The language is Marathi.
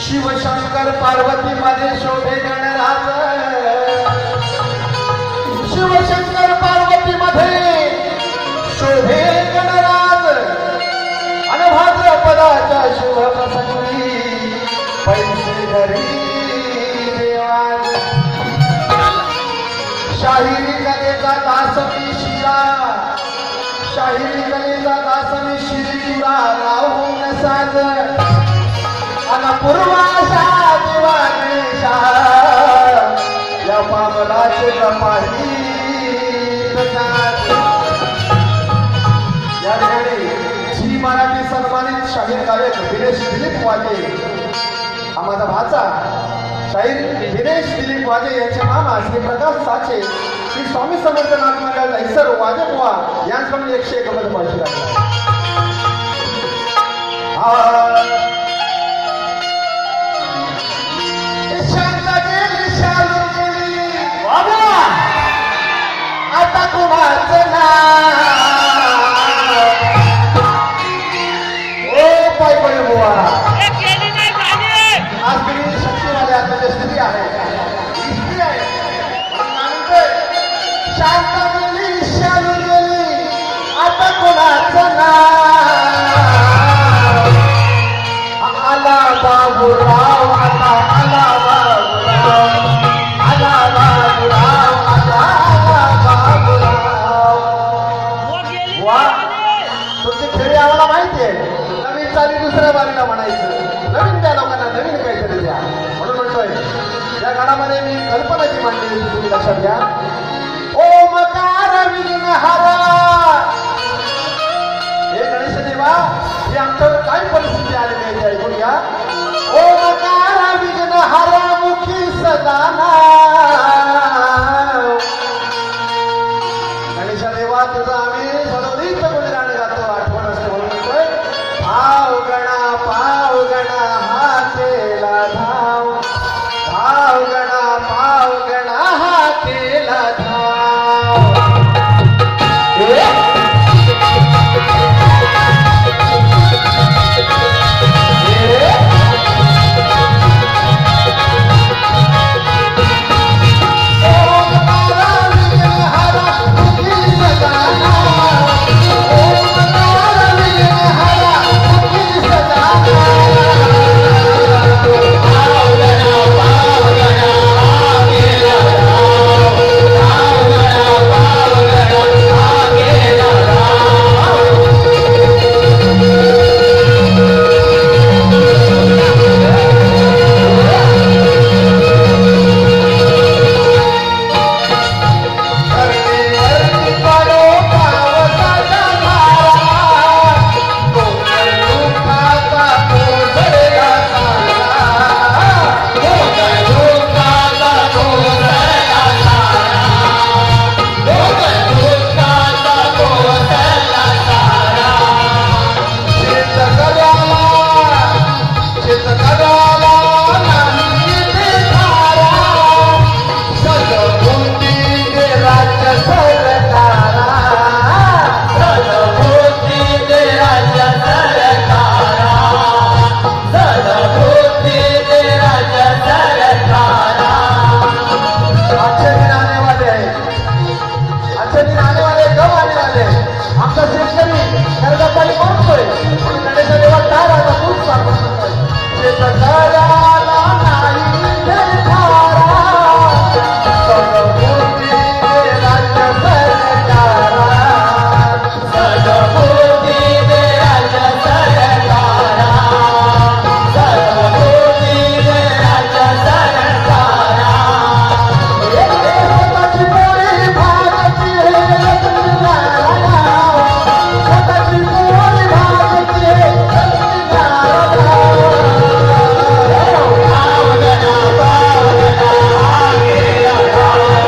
शिवशंकर पार्वती मध्ये शोभे गणराज, शिवशंकर पार्वती मध्ये शोभे गणराज, अनभाद्रपदाच्या शुभ प्रसंगी पैसे घरी देवाज, शाहिरी कलेचा दास मी शिरा, शाहिरी कलेचा दास मी शिरीला राहून साज, पूर्वाशा दिवानेशा या पामलाचे कपाही या ठिकाणी झी मराठी सन्मानित शाहीर गायक दिनेश दिलीप वाजे, हा माझा भाचा शाहीर दिनेश दिलीप वाजे यांचे मामा श्री प्रकाश साचे, श्री स्वामी समर्थ नाथ मंडळ दहिसर वाजे बुवा यांच्याकडून 101 मध्ये पैसे लागले. आता कुणाचं ओ पाय पडे बुवा, आज तुम्ही शक्तीवाले आता स्त्री आहे, स्त्री आहे शांत गेली शालू गेली, आता कुणाचं आला बाबूराव, आता आला बाबूराव, आला बाबूराव, आता आला बाबूराव. वा तुमची खेळी आम्हाला माहितीये, नवीन चाली दुसऱ्या बारीला म्हणायचं, नवीन त्या लोकांना नवीन काहीतरी द्या म्हणून म्हणतोय. या गाण्यामध्ये मी कल्पनाची मांडली तुम्ही लक्षात घ्या. ओमकार विघ्नहरा, हे गणेश देवा हे आमच्यावर